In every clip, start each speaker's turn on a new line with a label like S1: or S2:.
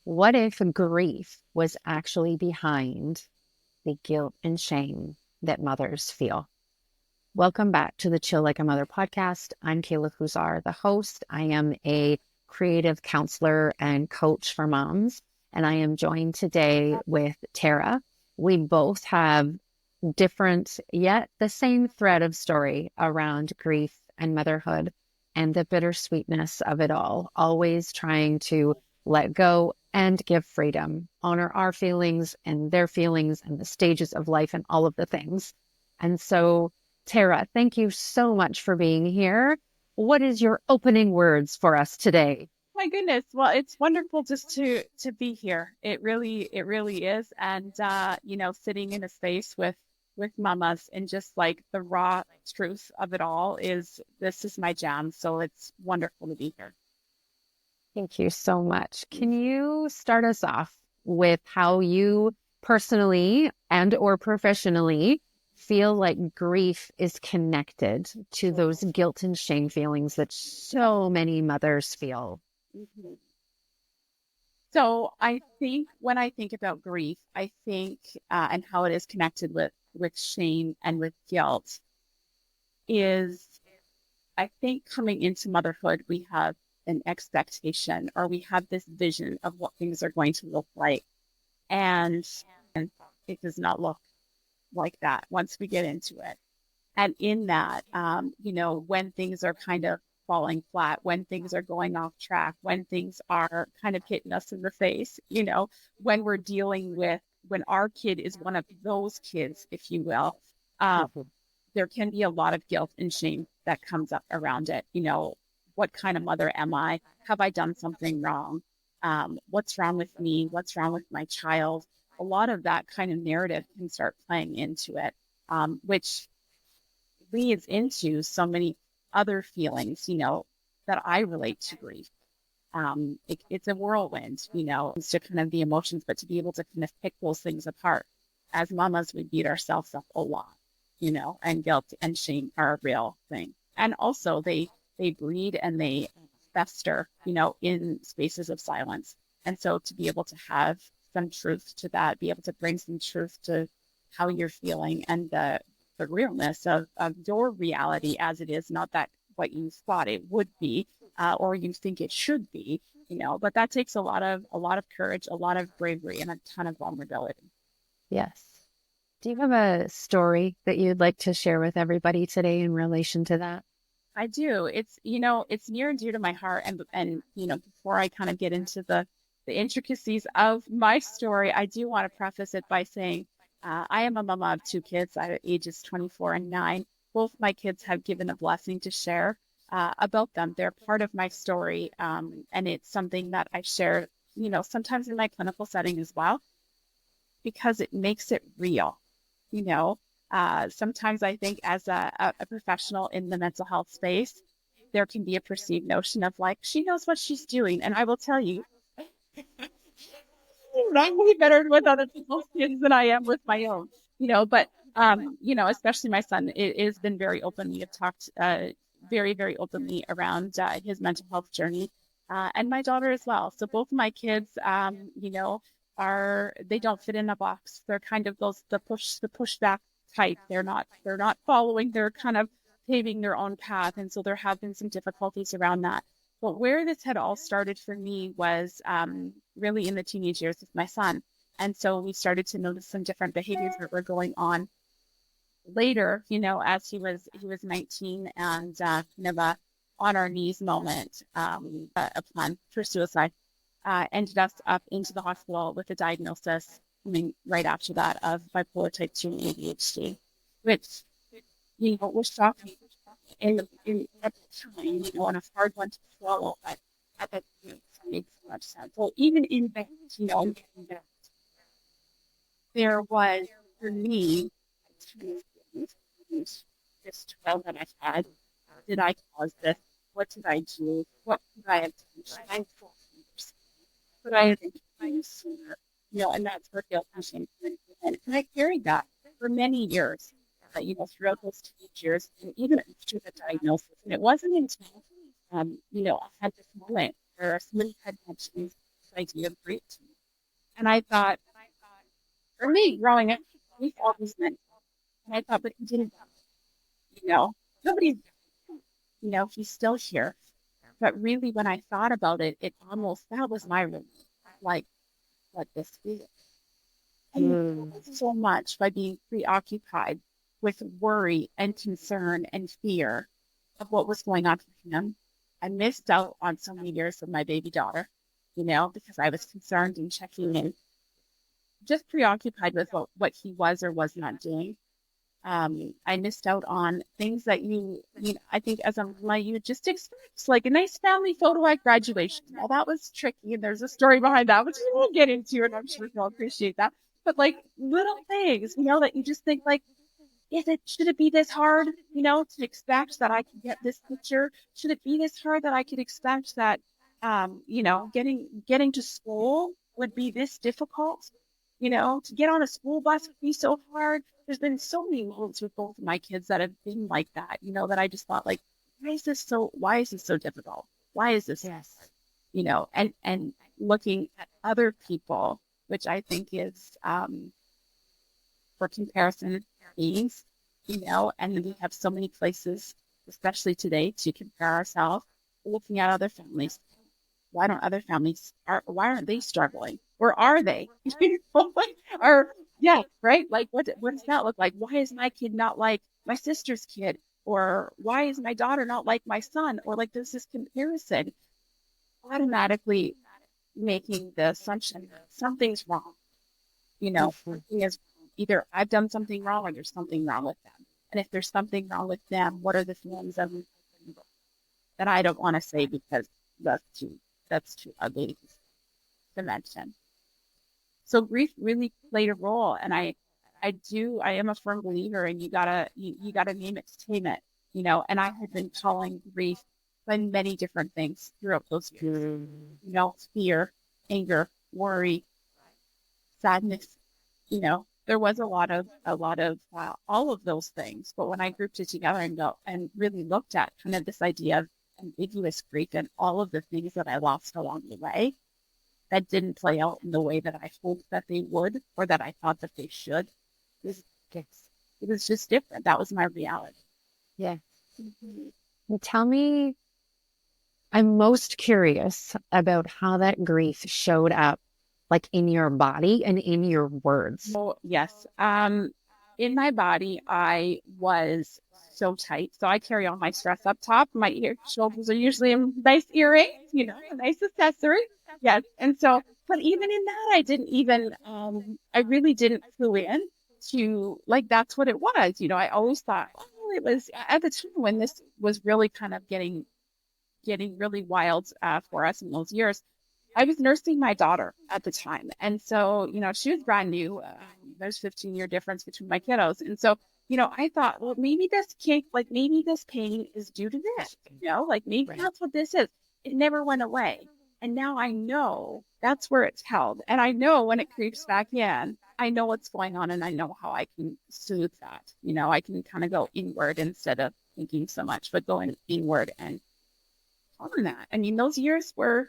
S1: What if grief was actually behind the guilt and shame that mothers feel? Welcome back to the Chill Like a Mother podcast. I'm Kayla Kuzar, the host. I am a creative counselor and coach for moms, and I am joined today with Tara. We both have different yet the same thread of story around grief and motherhood and the bittersweetness of it all, always trying to let go and give freedom, honor our feelings and their feelings and the stages of life and all of the things. And so, Tara, thank you so much for being here. What is your opening words for us today?
S2: My goodness. Well, it's wonderful just to be here. It really is. And sitting in a space with mamas and just like the raw truth of it all is this is my jam. So it's wonderful to be here.
S1: Thank you so much. Can you start us off with how you personally and or professionally feel like grief is connected to those guilt and shame feelings that so many mothers feel?
S2: Mhm. So I think when I think about grief, I think and how it is connected with shame and with guilt is I think coming into motherhood, we have an expectation or we have this vision of what things are going to look like. And, and it does not look like that once we get into it. And in that, when things are kind of falling flat, when things are going off track, when things are kind of hitting us in the face, when we're dealing with, when our kid is one of those kids, if you will, um,
S1: Mhm.
S2: there can be a lot of guilt and shame that comes up around it. What kind of mother am I? Have I done something wrong? What's wrong with me? What's wrong with my child? A lot of that kind of narrative can start playing into it, which leads into so many other feelings, that I relate to grief. It's a whirlwind, it's to kind of the emotions, but to be able to kind of pick those things apart. As mamas, we beat ourselves up a lot, and guilt and shame are a real thing. And also they breed and they fester, in spaces of silence. And so to be able to have some truth to that, be able to bring some truth to how you're feeling and the realness of your reality as it is, not that what you thought it would be, or you think it should be, but that takes a lot of courage, a lot of bravery, and a ton of vulnerability.
S1: Yes. Do you have a story that you'd like to share with everybody today in relation to that?
S2: I do. It's near and dear to my heart. And before I kind of get into the intricacies of my story, I do want to preface it by saying I am a mama of two kids at ages 24 and 9. Both my kids have given a blessing to share about them. They're part of my story, and it's something that I share, sometimes in my clinical setting as well, because it makes it real. You know, Sometimes I think as a professional in the mental health space, there can be a perceived notion of like, she knows what she's doing. And I will tell you, I'm way better with other people's kids than I am with my own, but, especially my son, it has been very open. We have talked very, very openly around his mental health journey, and my daughter as well. So both of my kids, they don't fit in a box. They're kind of the pushback type. They're not following. They're kind of paving their own path. And so there have been some difficulties around that. But where this had all started for me was really in the teenage years with my son. And so we started to notice some different behaviors that were going on later, as he was 19 and kind of a on our knees moment, a plan for suicide, ended us up into the hospital with a diagnosis coming right after that of bipolar type 2 and ADHD, which, was shocking at the time, and a hard one to swallow, but at that point, it made so much sense. Well, even in that, there was for me this trial that I had. Did I cause this? What did I do? What could I have done? Should I have told him? Could I have intervened sooner? And that's where guilt and shame came in. And I carried that for many years, throughout those teenage years, and even after the diagnosis. And it wasn't until, I had this moment where somebody had mentioned idea of grief to me. And I thought, for me, growing up, grief always meant, and I thought, but he didn't, you know, nobody, he's still here. But really, when I thought about it, it almost, that was my relief. Like, let this be. And
S1: Mm.
S2: so much by being preoccupied with worry and concern and fear of what was going on for him. I missed out on so many years of my baby daughter, because I was concerned and checking in, just preoccupied with what he was or was not doing. I missed out on things that I think as a mom, you just expect, like a nice family photo at graduation. Now that was tricky, and there's a story behind that, which we won't get into, and I'm sure you'll appreciate that. But like little things, that you just think like, should it be this hard, to expect that I can get this picture? Should it be this hard that I could expect that, getting to school would be this difficult? To get on a school bus would be so hard. There's been so many moments with both of my kids that have been like that, that I just thought like, why is this so difficult? Why is this,
S1: Yes.
S2: and looking at other people, which I think is, for comparison means, and we have so many places, especially today, to compare ourselves, looking at other families. Why aren't they struggling? Or are they? Or yeah, right? Like what does that look like? Why is my kid not like my sister's kid? Or why is my daughter not like my son? Or like there's this comparison automatically making the assumption that something's wrong. Something is either I've done something wrong or there's something wrong with them. And if there's something wrong with them, what are the things that I don't want to say because that's too ugly to mention. So grief really played a role, and I am a firm believer, and you gotta name it to tame it, And I had been calling grief by many different things throughout those years, fear, anger, worry, sadness, there was a lot of all of those things. But when I grouped it together and really looked at kind of this idea of ambiguous grief and all of the things that I lost along the way that didn't play out in the way that I hoped that they would or that I thought that they should, it was just different. That was my reality.
S1: Yeah. And tell me, I'm most curious about how that grief showed up, like in your body and in your words.
S2: Oh, yes. In my body, I was so tight. So I carry all my stress up top. My shoulders are usually a nice earring, a nice accessory. Yes. And so, but even in that, I really didn't clue in to like, that's what it was. I always thought, oh, it was at the time when this was really kind of getting really wild for us in those years. I was nursing my daughter at the time. And so, she was brand new. There's 15-year difference between my kiddos. And so, I thought, well, maybe maybe this pain is due to this, like maybe that's what this is. It never went away. And now I know that's where it's held. And I know when it creeps back in, I know what's going on and I know how I can soothe that. I can kind of go inward instead of thinking so much, but going inward and on that. I mean, those years were,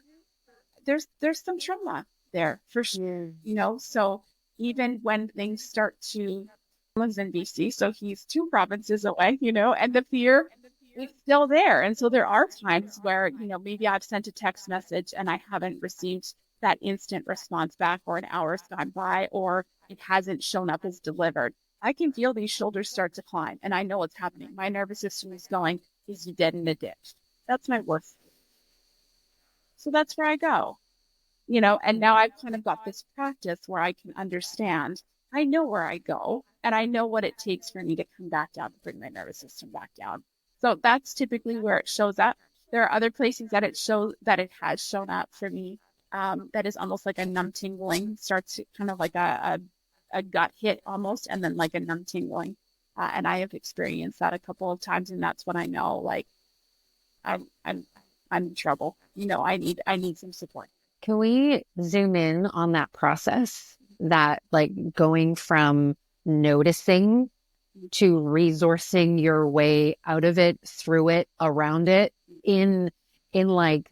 S2: there's some trauma there for sure, so even when things start to lives in BC, so he's 2 provinces away, and the fear is still there. And so there are times where, maybe I've sent a text message and I haven't received that instant response back, or an hour's gone by, or it hasn't shown up as delivered. I can feel these shoulders start to climb and I know what's happening. My nervous system is going, is he dead in the ditch? That's my worst. So that's where I go, and now I've kind of got this practice where I can understand. I know where I go and I know what it takes for me to come back down, to bring my nervous system back down. So that's typically where it shows up. There are other places that it has shown up for me. That is almost like a numb tingling, starts kind of like a gut hit almost, and then like a numb tingling. And I have experienced that a couple of times, and that's when I know, like, I'm in trouble. I need some support.
S1: Can we zoom in on that process, that like going from noticing to resourcing your way out of it, through it, around it, in like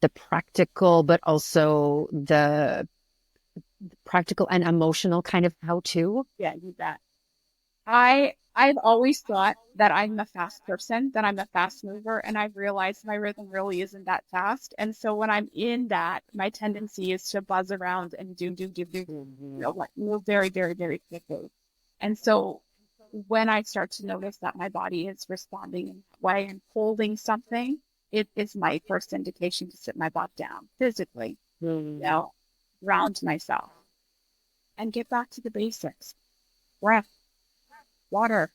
S1: the practical, but also the practical and emotional kind of how to.
S2: Yeah, you bet. I've always thought that I'm a fast person, that I'm a fast mover, and I've realized my rhythm really isn't that fast. And so when I'm in that, my tendency is to buzz around and do, like move very, very, very quickly. And so when I start to notice that my body is responding in that way and holding something, it is my first indication to sit my butt down physically, ground myself and get back to the basics. Breath, water,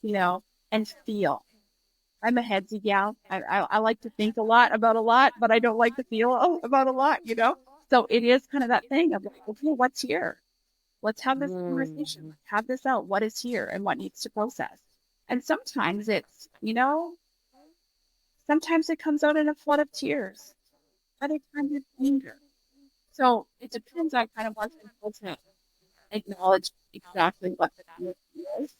S2: and feel. I'm a headsy gal. I like to think a lot about a lot, but I don't like to feel about a lot. So it is kind of that thing of like, okay, what's here? Let's have this conversation.
S1: Mm.
S2: Let's have this out. What is here and what needs to process? And sometimes it comes out in a flood of tears. Other times it's anger. So it depends on kind of what's important. Acknowledge exactly what the feeling is,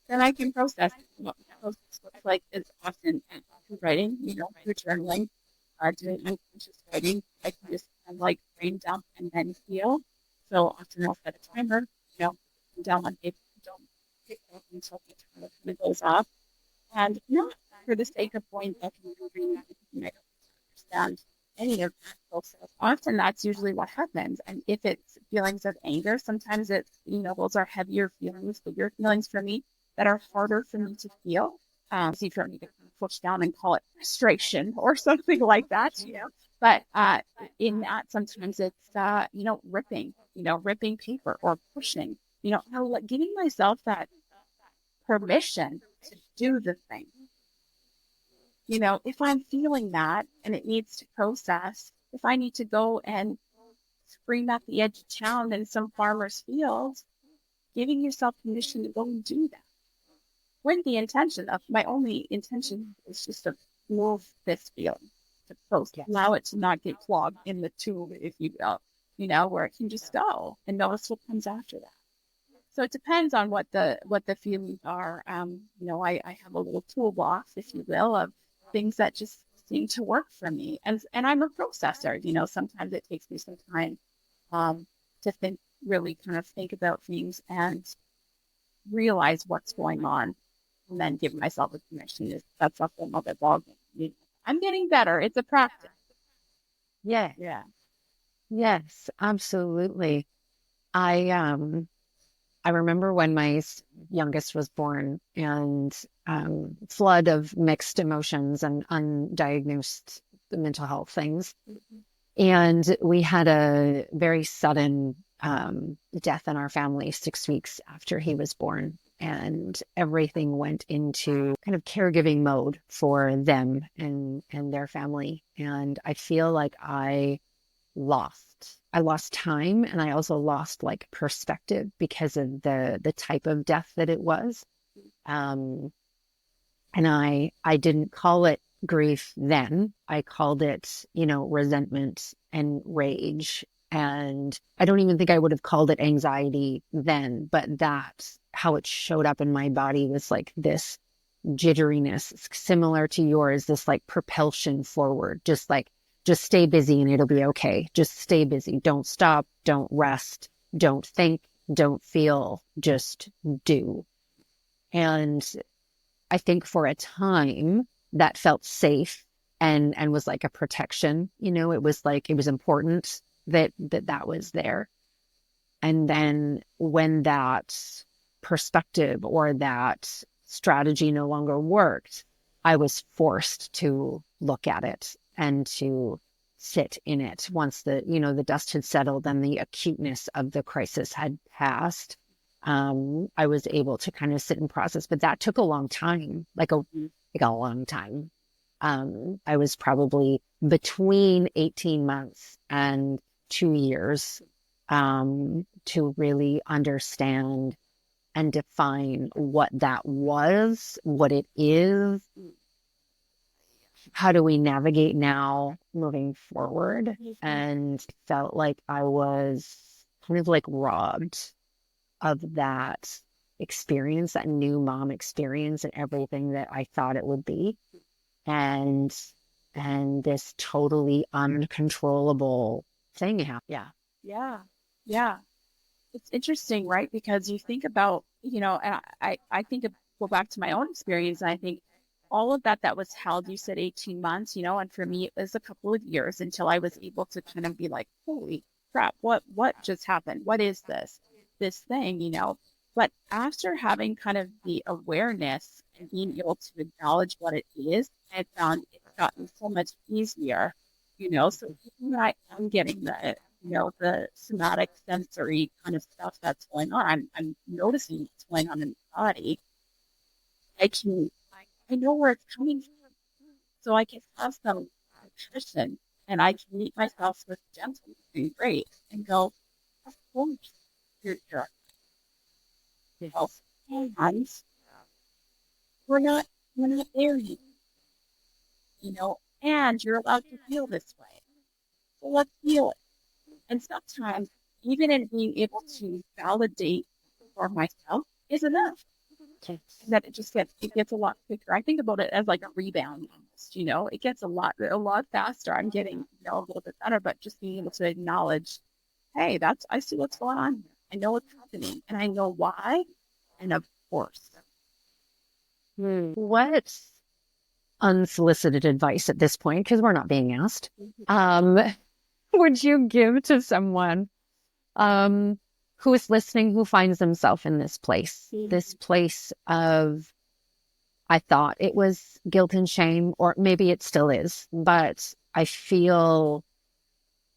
S2: then I can process it. What my process looks like is often through writing, through journaling, doing unconscious writing. I can just kind of like brain dump and then feel. So often I'll set a timer, down on paper, don't pick up until the timer kind of goes off. And not for the sake of going back and reading everything, I don't understand any of that process. Often that's usually what happens. And if it's feelings of anger, sometimes it's, those are heavier feelings, bigger feelings for me that are harder for me to feel. Easy for me to push down and call it frustration or something like that. But in that, sometimes it's, ripping paper or pushing, giving myself that permission to do the thing. If I'm feeling that and it needs to process, if I need to go and scream at the edge of town in some farmer's field, giving yourself permission to go and do that. With the intention of my only intention is just to move this feeling, to post,
S1: Yes.
S2: allow it to not get clogged in the tube, if you will, where it can just go and notice what comes after that. So it depends on what the feelings are. I have a little toolbox, if you will, of things that just seem to work for me. And I'm a processor. Sometimes it takes me some time to really kind of think about things and realize what's going on, and then give myself a permission. That's a whole other ballgame. I'm getting better. It's a practice.
S1: Yeah.
S2: Yeah.
S1: Yes, absolutely. I I remember when my youngest was born and flood of mixed emotions and undiagnosed mental health things. And we had a very sudden death in our family 6 weeks after he was born. And everything went into kind of caregiving mode for them and their family. And I feel like I lost time, and I also lost like perspective because of the type of death that it was. Um, and I didn't call it grief then. I called it, resentment and rage. And I don't even think I would have called it anxiety then, but that's how it showed up in my body was like this jitteriness, similar to yours, this like propulsion forward, just stay busy and it'll be okay. Just stay busy. Don't stop. Don't rest. Don't think. Don't feel. Just do. And I think for a time that felt safe and was like a protection. It was like it was important that was there. And then when that perspective or that strategy no longer worked, I was forced to look at it and to sit in it once the dust had settled and the acuteness of the crisis had passed. I was able to kind of sit and process, but that took a long time, like a long time. I was probably between 18 months and 2 years to really understand and define what that was, what it is. How do we navigate now moving forward? And felt like I was kind of like robbed of that experience, that new mom experience, and everything that I thought it would be. And and this totally uncontrollable thing happened.
S2: Yeah. Yeah. Yeah. It's interesting, right? Because you think about, and I think go back to my own experience, and I think all of that was held, you said 18 months, and for me, it was a couple of years until I was able to kind of be like, holy crap, what just happened? What is this thing? But after having kind of the awareness and being able to acknowledge what it is, I found it's gotten so much easier. So even when I am getting the somatic sensory kind of stuff that's going on, I'm noticing what's going on in the body. I know where it's coming from. So I can have some nutrition and I can meet myself with gentleness and grace and go, of course, you're health. And we're not there yet, and you're allowed to feel this way. So let's feel it. And sometimes, even in being able to validate for myself is enough.
S1: Okay.
S2: That it gets a lot quicker. I think about it as like a rebound almost. It gets a lot faster. I'm getting, a little bit better, but just being able to acknowledge, hey, I see what's going on here. I know what's happening and I know why. And of course.
S1: What unsolicited advice at this point, because we're not being asked, would you give to someone who is listening, who finds themselves in this place of, I thought it was guilt and shame, or maybe it still is, but I feel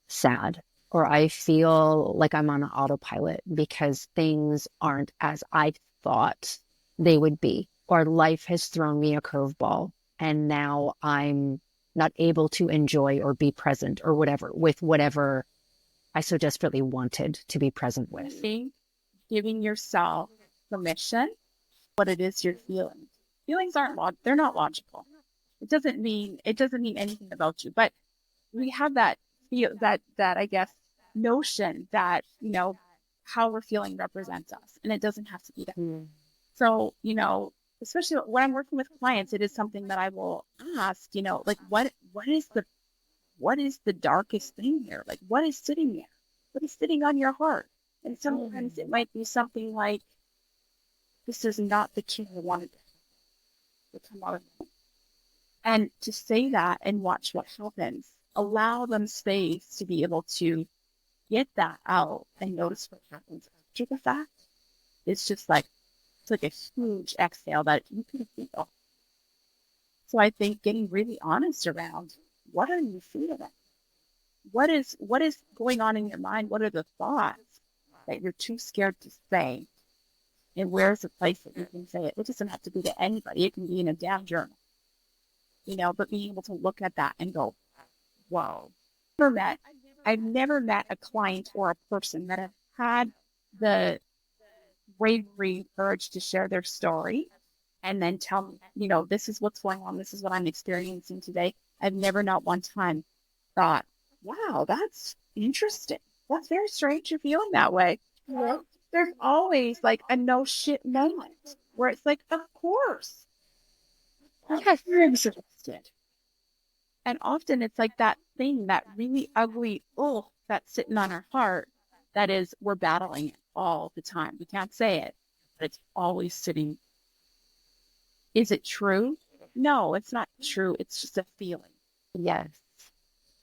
S1: sad, or I feel like I'm on autopilot because things aren't as I thought they would be, or life has thrown me a curveball and now I'm not able to enjoy or be present or whatever I so desperately wanted to be present with.
S2: Giving yourself permission, what it is you're feeling. Feelings they're not logical. It doesn't mean anything about you, but we have that I guess notion that, how we're feeling represents us, and it doesn't have to be that. So, especially when I'm working with clients, it is something that I will ask, like what is the darkest thing here? Like, what is sitting there? What is sitting on your heart? And sometimes it might be something like, this is not the kid I wanted to come out of. And to say that and watch what happens, allow them space to be able to get that out and notice what happens after the fact. It's like a huge exhale that you can feel. So I think getting really honest around, what are you feeling? What is going on in your mind? What are the thoughts that you're too scared to say? And where's the place that you can say it? It doesn't have to be to anybody. It can be in a damn journal. But being able to look at that and go, whoa. I've never met a client or a person that have had the bravery, courage to share their story and then tell me, this is what's going on. This is what I'm experiencing today. I've never, not one time, thought, wow, that's interesting. That's very strange you're feeling that way. There's always like a no shit moment where it's like, of course. Yes, you're interested. And often it's like that thing, that really ugly, that's sitting on our heart, that is, we're battling it all the time. We can't say it, but it's always sitting. Is it true? No, it's not true. It's just a feeling.
S1: Yes.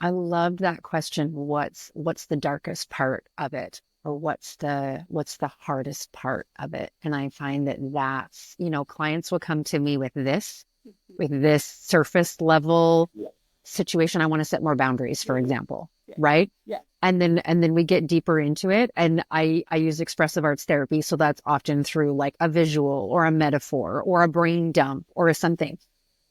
S1: I loved that question. What's the darkest part of it? Or what's the hardest part of it? And I find that's, clients will come to me with this surface level situation. I want to set more boundaries, for example. Right?
S2: Yeah.
S1: And then we get deeper into it. And I use expressive arts therapy. So that's often through like a visual or a metaphor or a brain dump or something.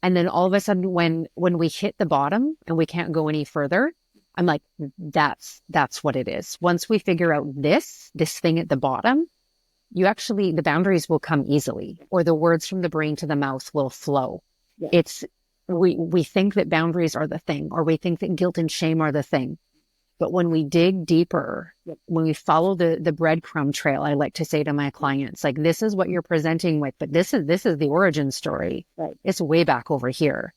S1: And then all of a sudden when we hit the bottom and we can't go any further, I'm like, that's what it is. Once we figure out this thing at the bottom, the boundaries will come easily, or the words from the brain to the mouth will flow. Yeah. We think that boundaries are the thing, or we think that guilt and shame are the thing. But when we dig deeper, when we follow the breadcrumb trail, I like to say to my clients, like, this is what you're presenting with, but this is the origin story. Right. It's way back over here.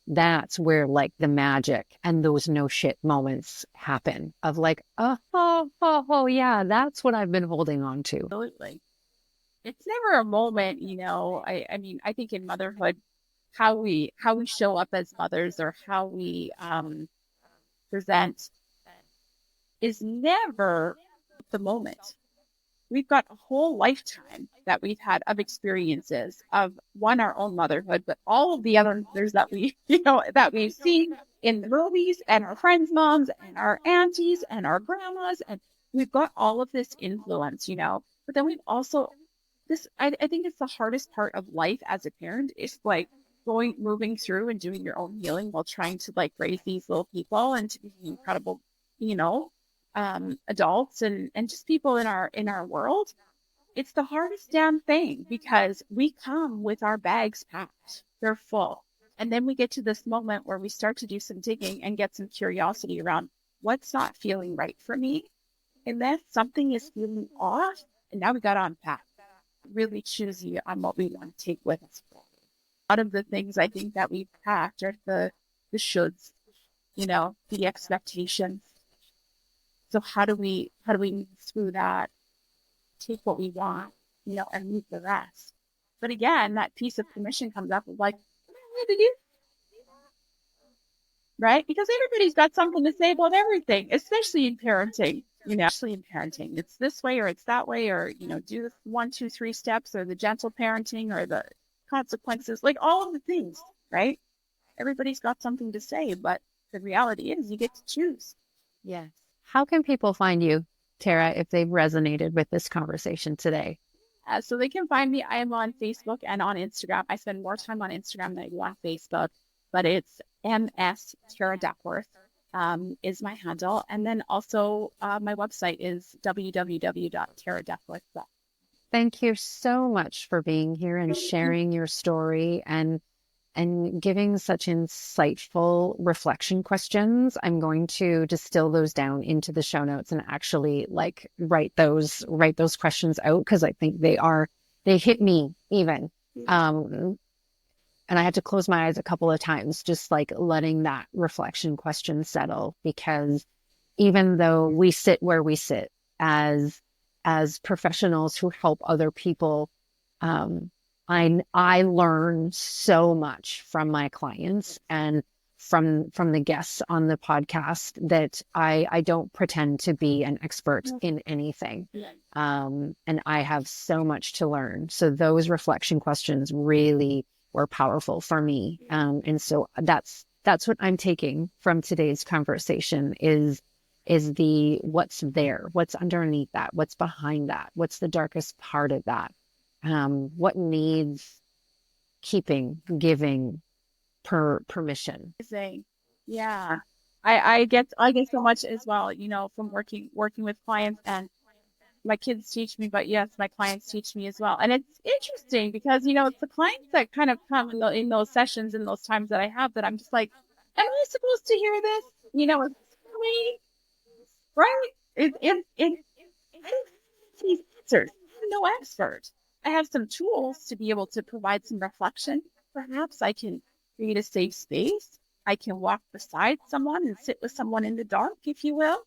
S1: that's where like the magic and those no shit moments happen of like, oh, yeah, that's what I've been holding on to.
S2: Absolutely. It's never a moment, I mean, I think in motherhood, how we show up as mothers or how we present is never the moment. We've got a whole lifetime that we've had of experiences of one, our own motherhood, but all of the other mothers that we, that we've seen in the movies and our friends' moms and our aunties and our grandmas. And we've got all of this influence, but then we've also I think it's the hardest part of life as a parent is like moving through and doing your own healing while trying to like raise these little people and to be incredible, you know, adults and just people in our world. It's the hardest damn thing because we come with our bags packed. They're full. And then we get to this moment where we start to do some digging and get some curiosity around what's not feeling right for me. And then something is feeling off. And now we got to unpack, really choosy on what we want to take with us. A lot of the things I think that we've packed are the shoulds, the expectations. So how do we move through that, take what we want, and leave the rest? But again, that piece of permission comes up of like, what did you, right? Because everybody's got something to say about everything, especially in parenting. Especially in parenting, it's this way or it's that way, or do the 1, 2, 3 steps, or the gentle parenting, or the consequences, like all of the things, right? Everybody's got something to say, but the reality is you get to choose.
S1: Yes. How can people find you, Tara, if they've resonated with this conversation today?
S2: So they can find me. I am on Facebook and on Instagram. I spend more time on Instagram than I do on Facebook, but it's MS Tara Duckworth is my handle. And then also my website is www.taraduckworth.com.
S1: Thank you so much for being here and sharing your story and giving such insightful reflection questions. I'm going to distill those down into the show notes and actually like write those questions out because I think they hit me even. And I had to close my eyes a couple of times, just like letting that reflection question settle, because even though we sit where we sit as professionals who help other people, I learn so much from my clients and from the guests on the podcast that I don't pretend to be an expert in anything. And I have so much to learn. So those reflection questions really were powerful for me. And so that's what I'm taking from today's conversation is the what's there, what's underneath that, what's behind that, what's the darkest part of that, what needs keeping, giving permission.
S2: Yeah. I get so much as well, from working with clients, and my kids teach me, but yes, my clients teach me as well. And it's interesting because, it's the clients that kind of come in those sessions and those times that I have that I'm just like, am I supposed to hear this? It's me, right? I don't have these answers. I'm no expert. I have some tools to be able to provide some reflection. Perhaps I can create a safe space. I can walk beside someone and sit with someone in the dark, if you will.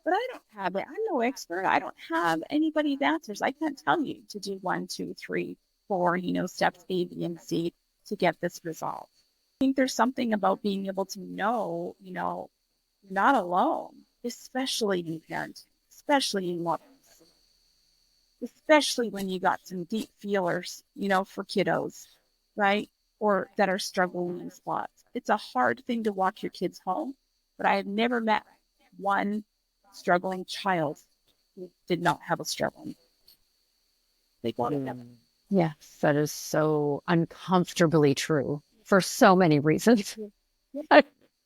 S2: But I don't have it. I'm no expert. I don't have anybody's answers. I can't tell you to do 1, 2, 3, 4, steps A, B, and C to get this resolved. I think there's something about being able to know, you're not alone, especially in parenting, especially in love, especially when you got some deep feelers, for kiddos, right? Or that are struggling in spots. It's a hard thing to walk your kids home, but I have never met one struggling child who did not have a struggle. They wanted them.
S1: Yes, that is so uncomfortably true for so many reasons.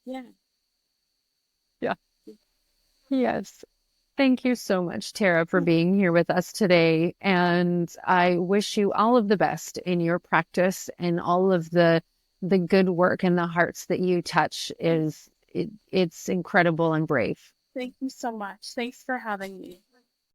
S2: Yeah.
S1: Yeah. Yes. Thank you so much, Tara, for being here with us today. And I wish you all of the best in your practice and all of the good work and the hearts that you touch it's incredible and brave.
S2: Thank you so much. Thanks for having me.